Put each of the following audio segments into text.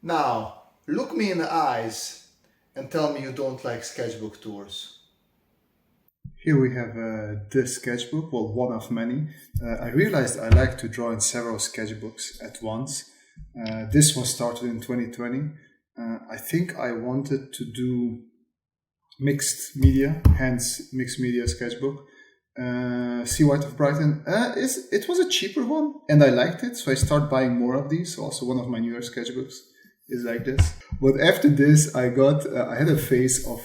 Now, look me in the eyes and tell me you don't like sketchbook tours. Here we have this sketchbook, well, one of many. I realized I like to draw in several sketchbooks at once. This was started in 2020. I think I wanted to do mixed media, hence mixed media sketchbook. Sea White of Brighton. It was a cheaper one and I liked it, so I started buying more of these. Also, one of my newer sketchbooks is like this. But after this, I had a phase of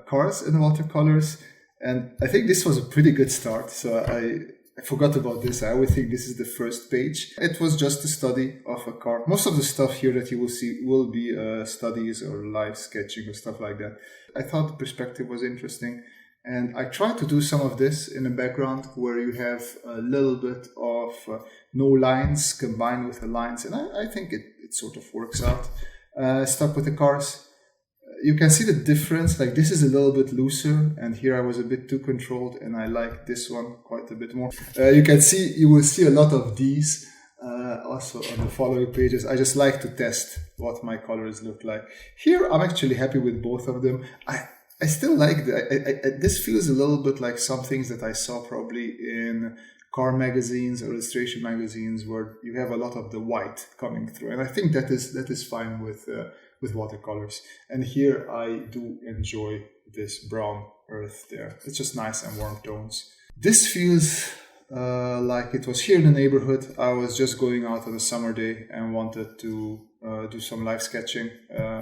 cars and watercolors, and I think this was a pretty good start. So I forgot about this. I always think this is the first page. It was just a study of a car. Most of the stuff here that you will see will be studies or live sketching or stuff like that. I thought the perspective was interesting. And I tried to do some of this in the background where you have a little bit of no lines combined with the lines. And I think it sort of works out. Stuck with the cars. You can see the difference. Like this is a little bit looser and here I was a bit too controlled and I like this one quite a bit more. You will see a lot of these also on the following pages. I just like to test what my colors look like. Here I'm actually happy with both of them. I still like this feels a little bit like some things that I saw probably in car magazines or illustration magazines where you have a lot of the white coming through. And I think that is fine with watercolors. And here I do enjoy this brown earth there. It's just nice and warm tones. This feels like it was here in the neighborhood. I was just going out on a summer day and wanted to do some live sketching,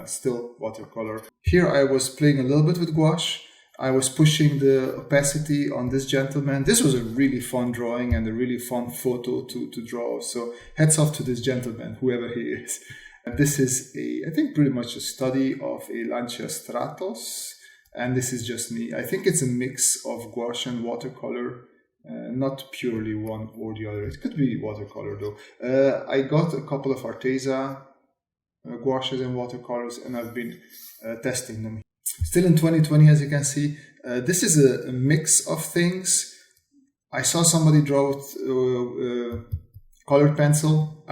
still watercolor. Here I was playing a little bit with gouache. I was pushing the opacity on this gentleman. This was a really fun drawing and a really fun photo to draw. So hats off to this gentleman, whoever he is. This is I think pretty much a study of a Lancia Stratos. And this is just me. I think it's a mix of gouache and watercolor. Not purely one or the other. It could be watercolor though. I got a couple of Arteza gouaches and watercolors and I've been testing them. Still in 2020, as you can see, this is a mix of things. I saw somebody draw with colored pencil.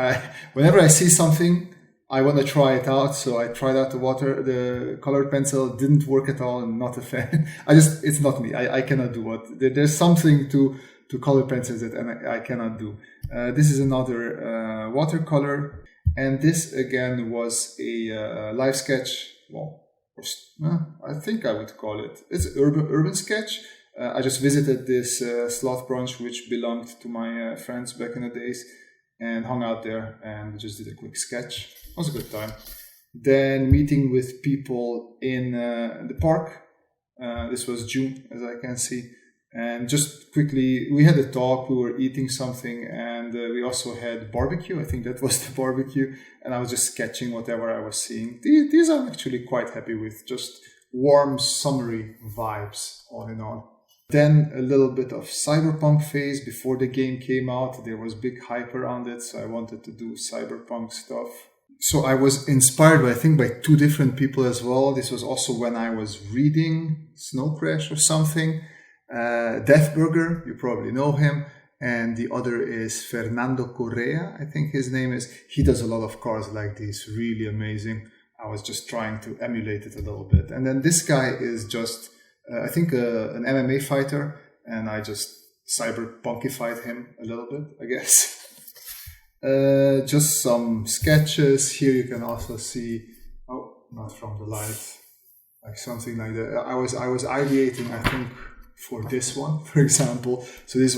Whenever I see something, I want to try it out. So I tried out the colored pencil. Didn't work at all. I'm not a fan. It's not me. I cannot do it. There's something to colored pencils that I cannot do. This is another watercolor. And this again was a live sketch. Well, I think I would call it. It's urban sketch. I just visited this sloth brunch, which belonged to my friends back in the days, and hung out there and just did a quick sketch. It was a good time. Then meeting with people in the park. This was June, as I can see. And just quickly, we had a talk, we were eating something, and we also had barbecue. I think that was the barbecue. And I was just sketching whatever I was seeing. These I'm actually quite happy with. Just warm, summery vibes, all in all. Then a little bit of Cyberpunk phase. Before the game came out, there was big hype around it. So I wanted to do Cyberpunk stuff. So I was inspired, I think, by two different people as well. This was also when I was reading Snow Crash or something. Deathburger, you probably know him, and the other is Fernando Correa, I think his name is. He does a lot of cars like this, really amazing. I was just trying to emulate it a little bit. And then this guy is just, I think, an MMA fighter, and I just cyberpunkified him a little bit, I guess. Just some sketches. Here you can also see, oh, not from the light, like something like that. I was ideating, I think, for this one, for example. So this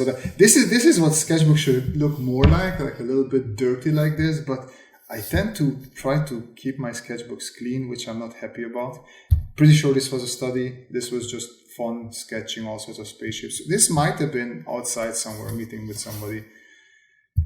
is what sketchbook should look more like a little bit dirty like this, but I tend to try to keep my sketchbooks clean, which I'm not happy about. Pretty sure this was a study. This was just fun sketching all sorts of spaceships. This might have been outside somewhere, meeting with somebody.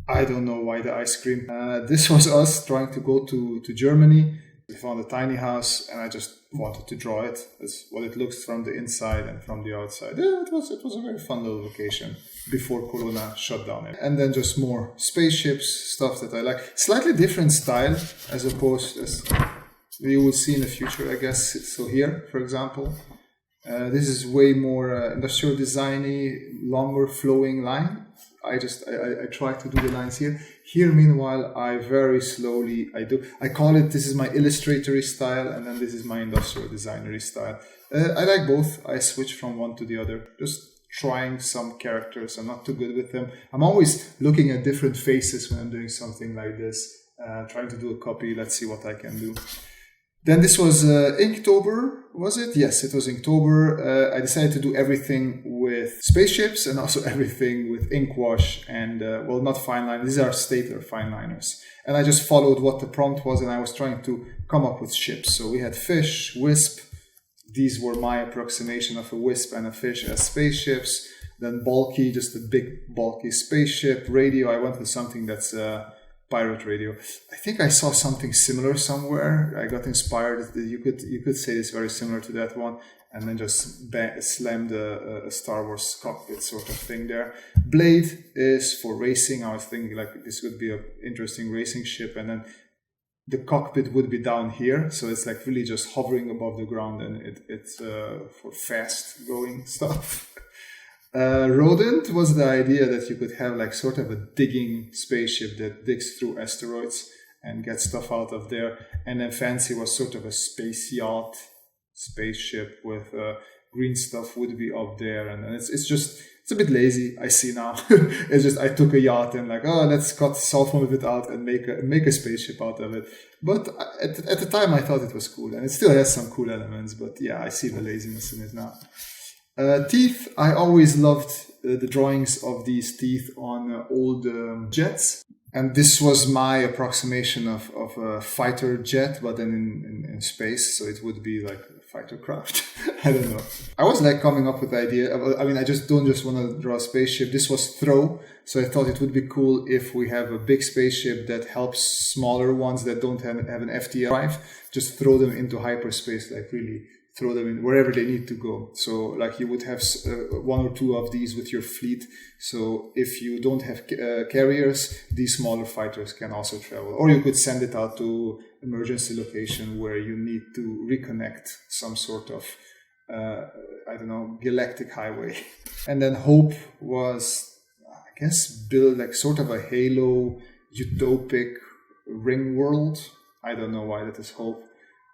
I don't know why the ice cream. This was us trying to go to Germany. We found a tiny house and I just wanted to draw it. That's what it looks from the inside and from the outside. Yeah, it was a very fun little vacation before Corona shut down. And then just more spaceships, stuff that I like. Slightly different style as opposed as you will see in the future, I guess. So here, for example, This is way more industrial designy, longer flowing line. I try to do the lines here. Here, meanwhile, I very slowly, I call it, this is my illustratory style, and then this is my industrial designery style. I like both. I switch from one to the other, just trying some characters. I'm not too good with them. I'm always looking at different faces when I'm doing something like this, trying to do a copy. Let's see what I can do. Then this was Inktober, was it? Yes, it was Inktober. I decided to do everything with spaceships and also everything with ink wash and, well, not fine line. These are Staedtler fine liners. And I just followed what the prompt was, and I was trying to come up with ships. So we had fish, wisp. These were my approximation of a wisp and a fish as spaceships. Then bulky, just a big bulky spaceship. Radio, I went with something that's pirate radio. I think I saw something similar somewhere. I got inspired. You could say it's very similar to that one, and then just slammed a Star Wars cockpit sort of thing there. Blade is for racing. I was thinking like this would be an interesting racing ship, and then the cockpit would be down here, so it's like really just hovering above the ground, and it's for fast going stuff. Rodent was the idea that you could have like sort of a digging spaceship that digs through asteroids and gets stuff out of there. And then Fancy was sort of a space yacht spaceship with green stuff would be up there. And it's a bit lazy, I see now. It's just I took a yacht and like, oh, let's cut some of it out and make a spaceship out of it. But at the time I thought it was cool, and it still has some cool elements, but yeah, I see the laziness in it now. Teeth, I always loved the drawings of these teeth on old jets. And this was my approximation of a fighter jet, but then in space. So it would be like a fighter craft. I don't know. I was like coming up with the idea. I mean, I don't just want to draw a spaceship. This was throw. So I thought it would be cool if we have a big spaceship that helps smaller ones that don't have an FTL drive. Just throw them into hyperspace, like really throw them in wherever they need to go. So like you would have one or two of these with your fleet. So if you don't have carriers, these smaller fighters can also travel. Or you could send it out to emergency location where you need to reconnect some sort of, I don't know, galactic highway. And then Hope was, I guess, build like sort of a Halo utopic ring world. I don't know why that is Hope.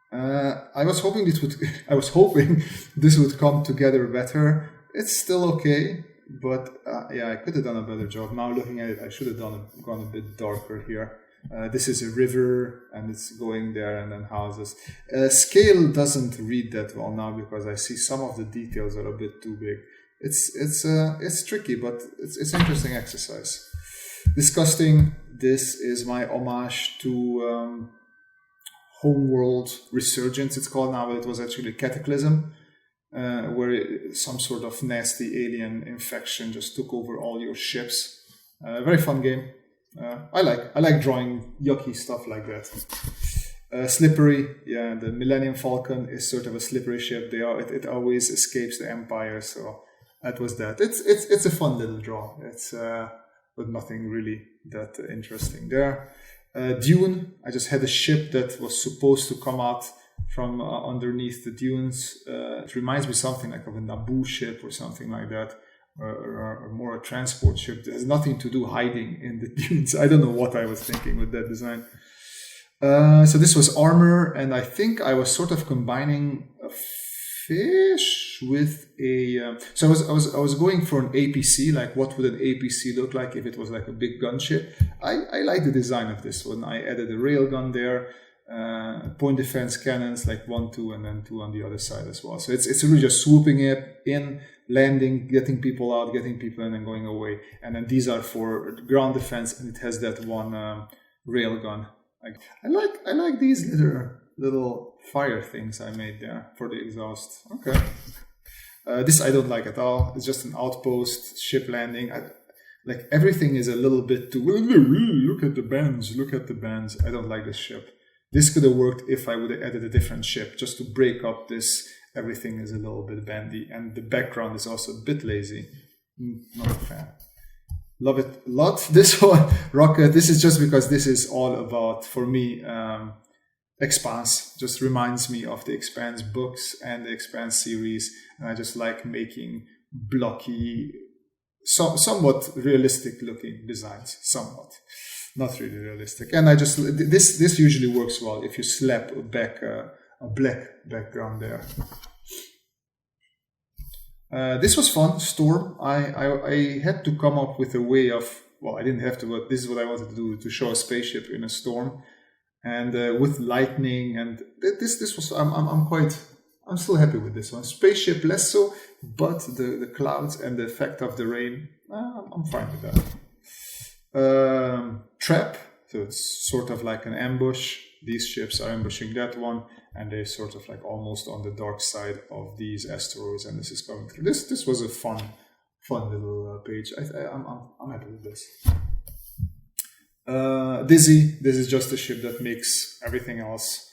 I was hoping this would come together better. It's still okay, but yeah, I could have done a better job. Now looking at it, I should have gone a bit darker here. This is a river, and it's going there, and then houses. Scale doesn't read that well now because I see some of the details are a bit too big. It's tricky, but it's an interesting exercise. Disgusting. This is my homage to Homeworld Resurgence, it's called now, but it was actually Cataclysm, where some sort of nasty alien infection just took over all your ships. Very fun game. I like drawing yucky stuff like that. Slippery, yeah, the Millennium Falcon is sort of a slippery ship. It always escapes the Empire, so that was that. It's a fun little draw. It's but nothing really that interesting there. Dune, I just had a ship that was supposed to come out from underneath the dunes. It reminds me something like of a Naboo ship or something like that, or more a transport ship. There's nothing to do hiding in the dunes. I don't know what I was thinking with that design. So this was armor, and I think I was sort of combining a fish with a. So I was going for an APC. Like, what would an APC look like if it was like a big gunship? I like the design of this one. I added a railgun there, point defense cannons, like 1, 2, and then 2 on the other side as well. So it's really just swooping it in, landing, getting people out, getting people in, and going away. And then these are for ground defense, and it has that one railgun. I like these little fire things I made there for the exhaust. Okay. This I don't like at all. It's just an outpost, ship landing. Like everything is a little bit too, look at the bands. I don't like this ship. This could have worked if I would have added a different ship just to break up this. Everything is a little bit bandy, and the background is also a bit lazy. Not a fan. Love it a lot. This one, Rocket, this is just because this is all about, for me, Expanse just reminds me of the Expanse books and the Expanse series, and I just like making blocky, somewhat realistic looking designs. Somewhat, not really realistic. And I just this usually works well if you slap back a black background there. This was fun. Storm. I had to come up with a way of, well, I didn't have to, but this is what I wanted to do, to show a spaceship in a storm, and with lightning, and this was, I'm still happy with this one. Spaceship less so, but the clouds and the effect of the rain, I'm fine with that. Trap, so it's sort of like an ambush. These ships are ambushing that one, and they're sort of like almost on the dark side of these asteroids, and this is going through. This was a fun little page. I'm happy with this. Dizzy. This is just a ship that makes everything else,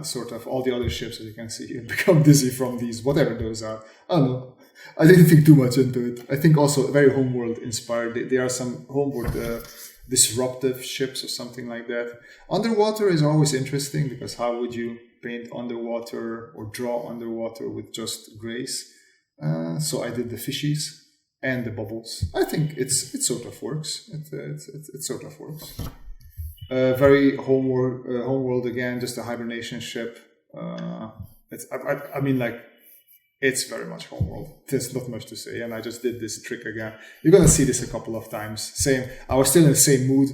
sort of all the other ships, as you can see, become dizzy from these, whatever those are. I don't know. I didn't think too much into it. I think also very Homeworld inspired. There are some Homeworld disruptive ships or something like that. Underwater is always interesting, because how would you paint underwater or draw underwater with just grays? So I did the fishies and the bubbles. I think it sort of works. It sort of works. Very Homeworld again, just a hibernation ship. I mean, like, it's very much Homeworld. There's not much to say, and I just did this trick again. You're gonna see this a couple of times. Same. I was still in the same mood.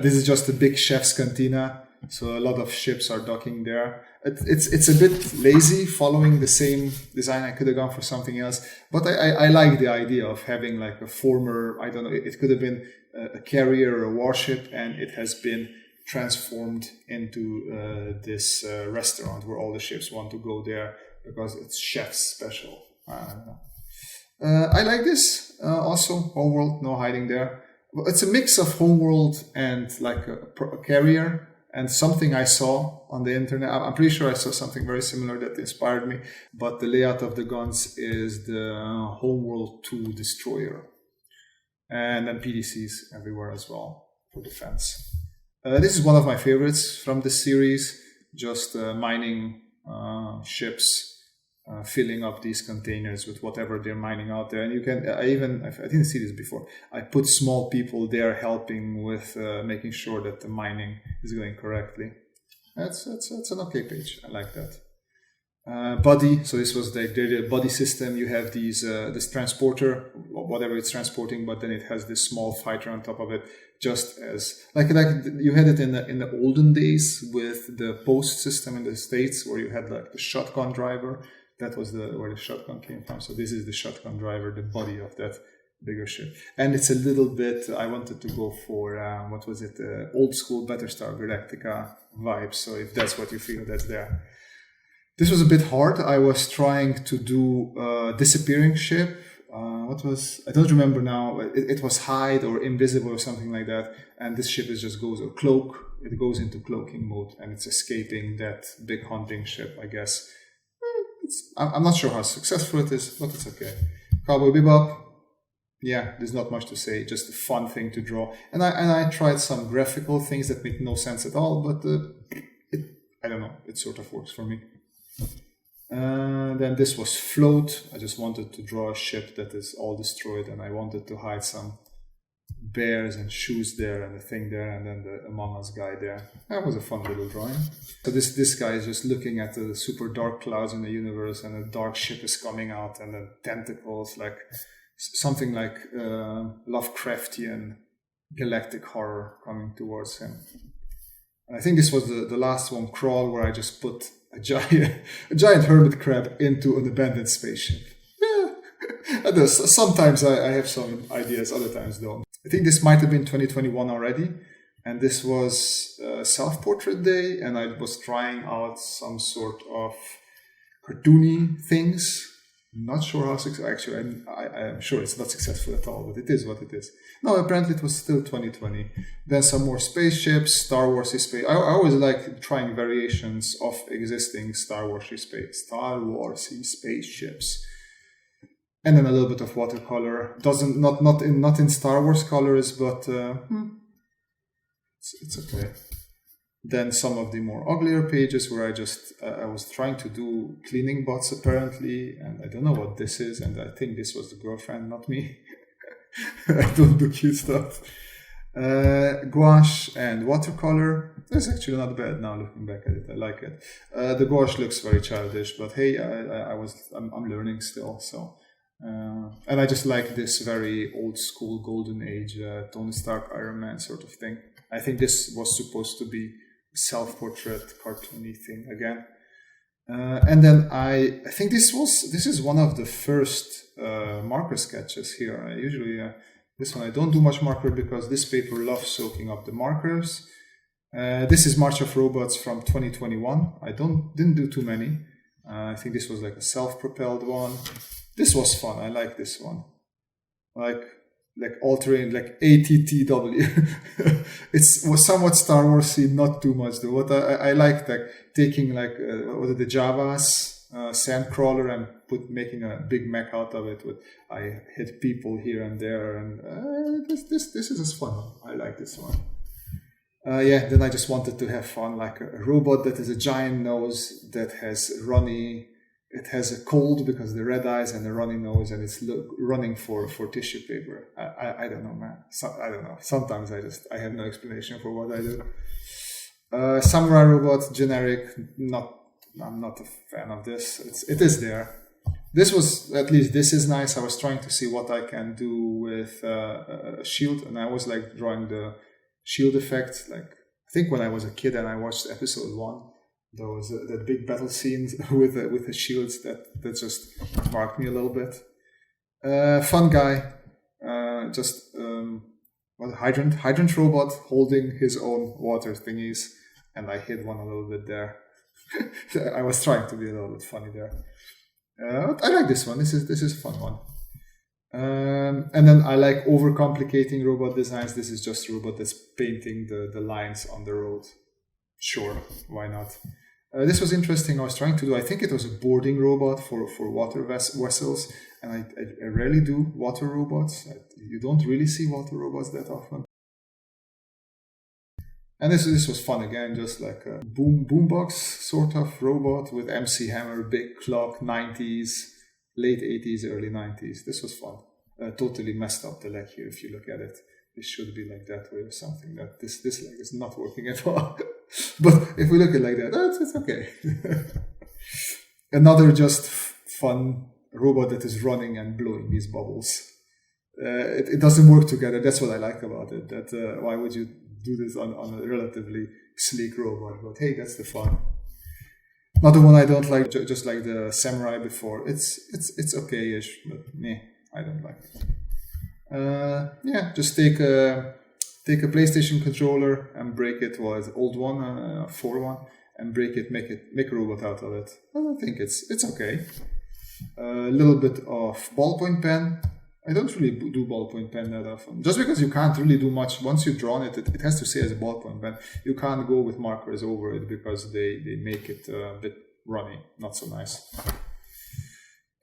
This is just a big chef's cantina, so a lot of ships are docking there. It's a bit lazy following the same design. I could have gone for something else, but I like the idea of having like a former, I don't know, it could have been a carrier or a warship, and it has been transformed into this restaurant where all the ships want to go there because it's chef's special. I don't know. I like this. Also, Homeworld, no hiding there. It's a mix of Homeworld and like a carrier, and something I saw on the internet. I'm pretty sure I saw something very similar that inspired me, but the layout of the guns is the Homeworld 2 destroyer. And then PDCs everywhere as well for defense. This is one of my favorites from this series, just mining ships, filling up these containers with whatever they're mining out there. And you can, I didn't see this before, I put small people there helping with making sure that the mining is going correctly. That's an okay page. I like that. Body, so this was the body system. You have these this transporter, whatever it's transporting, but then it has this small fighter on top of it, just as like you had it in the olden days with the post system in the States, where you had like the shotgun driver. That was where the shotgun came from. So this is the shotgun driver, the body of that bigger ship. And it's a little bit, I wanted to go for, what was it, old school Battlestar Galactica vibes. So if that's what you feel, that's there. This was a bit hard. I was trying to do a disappearing ship. I don't remember now. It was hide or invisible or something like that. And this ship just goes, or cloak. It goes into cloaking mode, and it's escaping that big hunting ship, I guess. I'm not sure how successful it is, but it's okay. Cowboy Bebop. Yeah, there's not much to say. Just a fun thing to draw. And I tried some graphical things that make no sense at all, but I don't know. It sort of works for me. Then this was Float. I just wanted to draw a ship that is all destroyed, and I wanted to hide some bears and shoes there and the thing there, and then the Among Us guy there. That was a fun little drawing. So this guy is just looking at the super dark clouds in the universe, and a dark ship is coming out, and then tentacles, like something like Lovecraftian galactic horror coming towards him. And I think this was the last one, Crawl, where I just put a giant hermit crab into an abandoned spaceship. Yeah. Sometimes I have some ideas, other times don't. I think this might have been 2021 already, and this was self-portrait day, and I was trying out some sort of cartoony things. Not sure how successful. Actually, I'm sure it's not successful at all, but it is what it is. No, apparently it was still 2020. Then some more spaceships, Star Warsy space. I always like trying variations of existing Star Warsy spaceships. And then a little bit of watercolor. Not in Star Wars colors, but it's okay. Then some of the more uglier pages where I was trying to do cleaning bots apparently, and I don't know what this is, and I think this was the girlfriend, not me. I don't do cute stuff. Gouache and watercolor. That's actually not bad now looking back at it. I like it. The gouache looks very childish, but hey, I'm learning still. So, and I just like this very old school golden age Tony Stark Iron Man sort of thing. I think this was supposed to be a self-portrait cartoony thing again. And then I think this is one of the first marker sketches here. I usually this one I don't do much marker because this paper loves soaking up the markers. This is March of Robots from 2021. I didn't do too many. I think this was like a self-propelled one. This was fun. I like this one. Like altering like ATTW. It was somewhat Star Warsy, not too much though. What I liked, like taking like was it the Java's sandcrawler and making a big mech out of it. I hit people here and there, and this is just fun. I like this one. Then I just wanted to have fun, like a robot that has a giant nose that has it has a cold because of the red eyes and a runny nose, and it's running for tissue paper. I don't know, man. I don't know. Sometimes I have no explanation for what I do. Samurai robot, generic. I'm not a fan of this. It is there. This is nice. I was trying to see what I can do with a shield, and I was like drawing the shield effect. Like I think when I was a kid and I watched episode 1. Those the big battle scenes with the shields that just marked me a little bit. Fun guy, hydrant robot holding his own water thingies, and I hit one a little bit there. I was trying to be a little bit funny there. I like this one. This is a fun one. And then I like overcomplicating robot designs. This is just a robot that's painting the lines on the road. Sure, why not? This was interesting. I was trying to do, I think it was a boarding robot for water vessels, and I rarely do water robots. You don't really see water robots that often. And this was fun again, just like a boombox sort of robot with MC Hammer, big clock, 90s, late 80s, early 90s. This was fun. Totally messed up the leg here if you look at it. It should be like that way or something. That this leg is not working at all. But if we look at it like that, it's okay. Another just fun robot that is running and blowing these bubbles. It doesn't work together. That's what I like about it. That why would you do this on a relatively sleek robot? But hey, that's the fun. Another one I don't like, just like the Samurai before. It's okay-ish, but meh, I don't like it. Just take a PlayStation controller and break it. Well, it's an old one, a 4 one, and break it, make a robot out of it. I don't think it's okay. A little bit of ballpoint pen. I don't really do ballpoint pen that often. Just because you can't really do much. Once you've drawn it, it has to stay as a ballpoint pen. You can't go with markers over it because they make it a bit runny. Not so nice.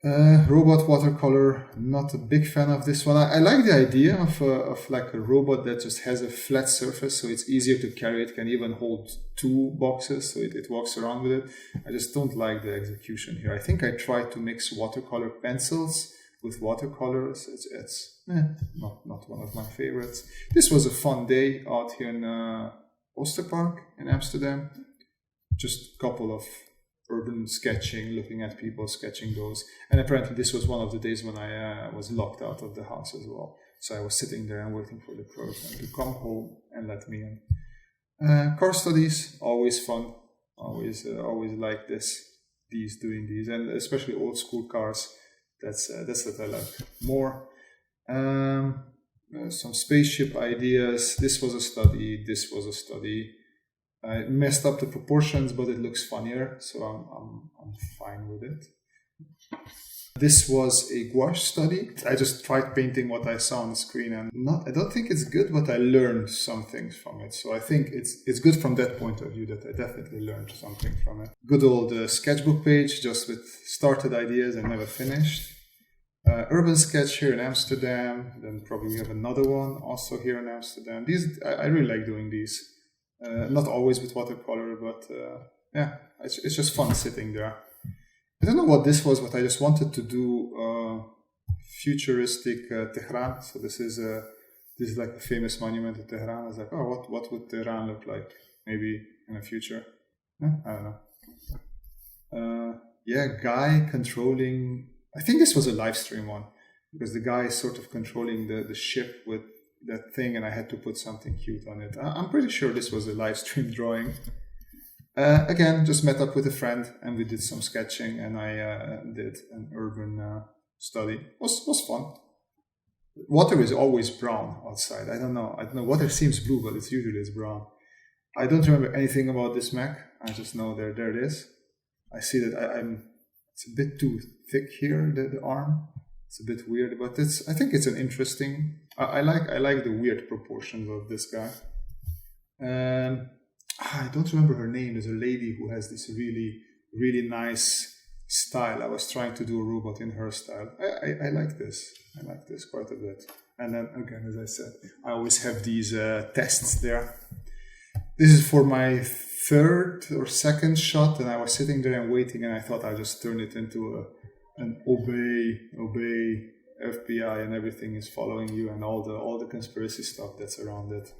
Robot watercolor, not a big fan of this one. I like the idea of like a robot that just has a flat surface, so it's easier to carry. It can even hold 2 boxes, so it walks around with it. I just don't like the execution here. I think I tried to mix watercolor pencils with watercolors. It's not one of my favorites. This was a fun day out here in Oosterpark in Amsterdam. Just a couple of urban sketching, looking at people sketching those. And apparently this was one of the days when I was locked out of the house as well. So I was sitting there and waiting for the person to come home and let me in. Car studies, always fun. Always like doing these, and especially old school cars. That's what I like more. Some spaceship ideas. This was a study. I messed up the proportions, but it looks funnier, so I'm fine with it. This was a gouache study. I just tried painting what I saw on the screen, and I don't think it's good, but I learned some things from it. So I think it's good from that point of view, that I definitely learned something from it. Good old sketchbook page, just with started ideas and never finished. Urban sketch here in Amsterdam. Then probably we have another one also here in Amsterdam. These I really like doing these. Not always with watercolor, but yeah, it's just fun sitting there. I don't know what this was, but I just wanted to do futuristic Tehran. So this is like a famous monument in Tehran. I was like, oh, what would Tehran look like maybe in the future? I don't know. Yeah, guy controlling. I think this was a live stream one, because the guy is sort of controlling the ship with that thing, and I had to put something cute on it. I'm pretty sure this was a live stream drawing. Again, just met up with a friend and we did some sketching, and I did an urban study. Was fun. Water is always brown outside. I don't know. Water seems blue, but it's brown. I don't remember anything about this Mac. I just know there it is. I see that it's a bit too thick here, the arm. It's a bit weird, but I think it's an interesting. I like the weird proportions of this guy. I don't remember her name. There's a lady who has this really, really nice style. I was trying to do a robot in her style. I like this. I like this quite a bit. And then again, as I said, I always have these tests there. This is for my third or second shot, and I was sitting there and waiting, and I thought I'd just turn it into an obey FBI, and everything is following you, and all the conspiracy stuff that's around it.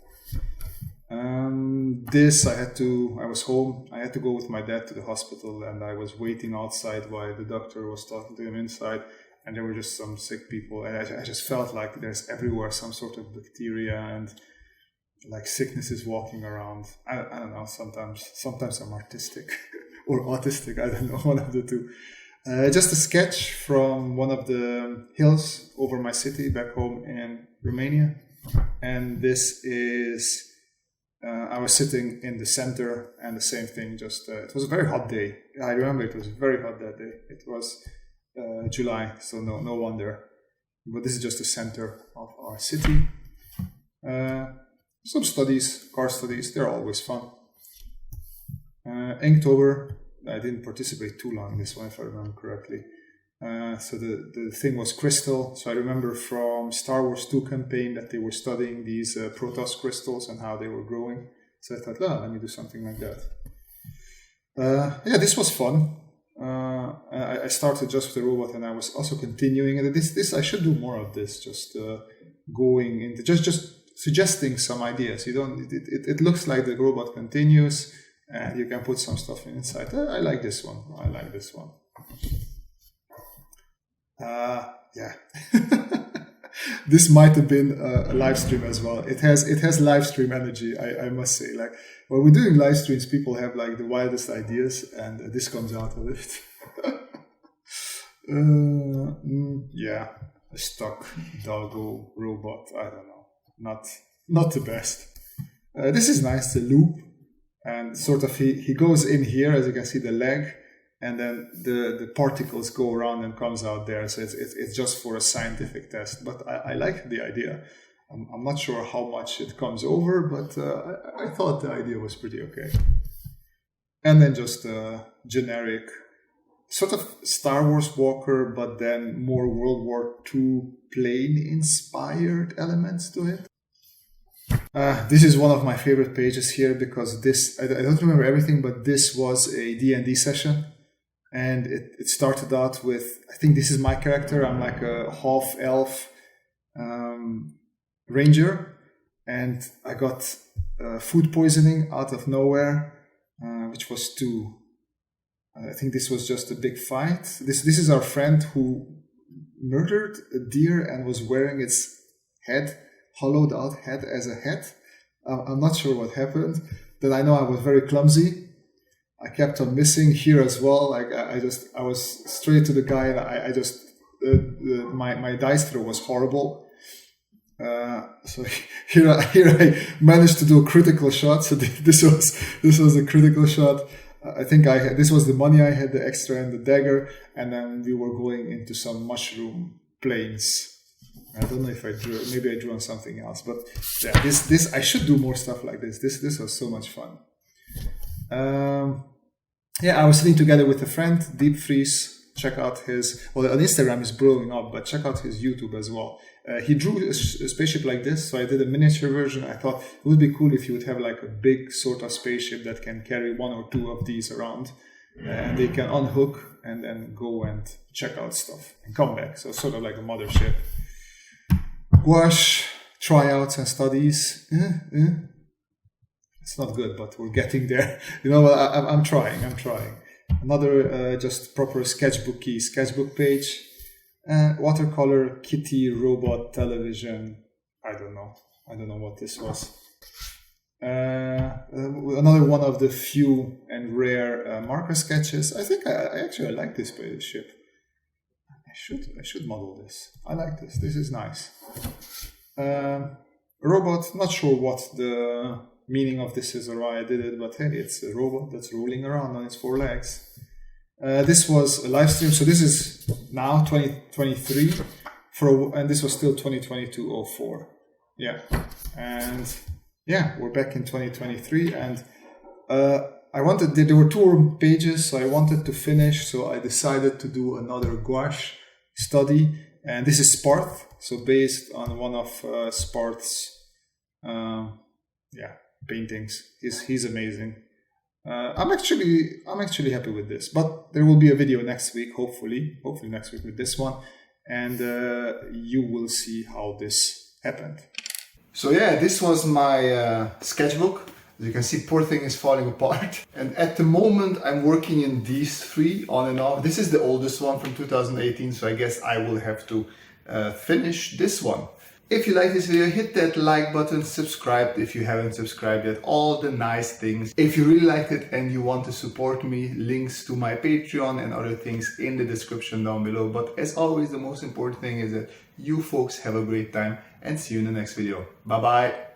I was home. I had to go with my dad to the hospital, and I was waiting outside while the doctor was talking to him inside, and there were just some sick people, and I just felt like there's everywhere some sort of bacteria and like sickness is walking around. I don't know. Sometimes I'm artistic or autistic. I don't know, one of the two. Just a sketch from one of the hills over my city back home in Romania, and this is. I was sitting in the center, and the same thing. It was a very hot day. I remember it was very hot that day. It was July, so no wonder. But this is just the center of our city. Some studies, car studies, they're always fun. Inktober, I didn't participate too long in this one, if I remember correctly. So the thing was crystal. So I remember from Star Wars 2 campaign that they were studying these Protoss crystals and how they were growing. So I thought, let me do something like that. Yeah, this was fun. I started just with the robot, and I was also continuing. And this I should do more of this. Just going into just suggesting some ideas. It looks like the robot continues, and you can put some stuff inside. I like this one. Yeah. This might have been a live stream as well. It has live stream energy, I must say. Like when we're doing live streams, people have like the wildest ideas, and this comes out of it. Yeah, a stock doggo robot. I don't know, not the best. This is nice. The loop, and sort of he goes in here, as you can see the leg. And then the particles go around and comes out there. So it's just for a scientific test. But I like the idea. I'm not sure how much it comes over, but I thought the idea was pretty okay. And then just a generic sort of Star Wars walker, but then more World War II plane-inspired elements to it. This is one of my favorite pages here, because I don't remember everything, but this was a D&D session. And it started out with, I think this is my character. I'm like a half-elf ranger. And I got food poisoning out of nowhere, which was I think this was just a big fight. This is our friend who murdered a deer and was wearing its hollowed out head as a hat. I'm not sure what happened. Then I know I was very clumsy. I kept on missing here as well. Like I was straight to the guy, and my dice throw was horrible. So here I managed to do a critical shot. So this was a critical shot. I think this was the money I had, the extra and the dagger, and then we were going into some mushroom plains. I don't know if I drew. Maybe I drew on something else, but yeah, this I should do more stuff like this. This was so much fun. Yeah, I was sitting together with a friend, deep freeze, check out his, well, on Instagram is blowing up, but check out his YouTube as well. He drew a spaceship like this, so I did a miniature version. I thought it would be cool if you would have like a big sort of spaceship that can carry 1 or 2 of these around, and they can unhook and then go and check out stuff and come back. So sort of like a mothership. Gouache, tryouts and studies. It's not good, but we're getting there. You know, I'm trying. Another just proper sketchbook page. Watercolor, kitty, robot, television. I don't know what this was. Another one of the few and rare marker sketches. I think I actually like this spaceship. I should model this. I like this. This is nice. Robot. Not sure what the meaning of this is or why I did it, but hey, it's a robot that's rolling around on its 4 legs. This was a live stream, so this is now 2023, and this was still 2022-04. Yeah, and yeah, we're back in 2023, and there were 2 pages, so I wanted to finish, so I decided to do another gouache study, and this is Sparth, so based on one of Sparth's paintings. He's amazing. I'm actually happy with this, but there will be a video next week, hopefully next week with this one, and you will see how this happened. So yeah, this was my sketchbook. As you can see, poor thing is falling apart. And at the moment, I'm working in these 3 on and off. This is the oldest one from 2018, so I guess I will have to finish this one. If you like this video, hit that like button, subscribe if you haven't subscribed yet, all the nice things. If you really liked it and you want to support me, links to my Patreon and other things in the description down below. But as always, the most important thing is that you folks have a great time, and see you in the next video. Bye bye.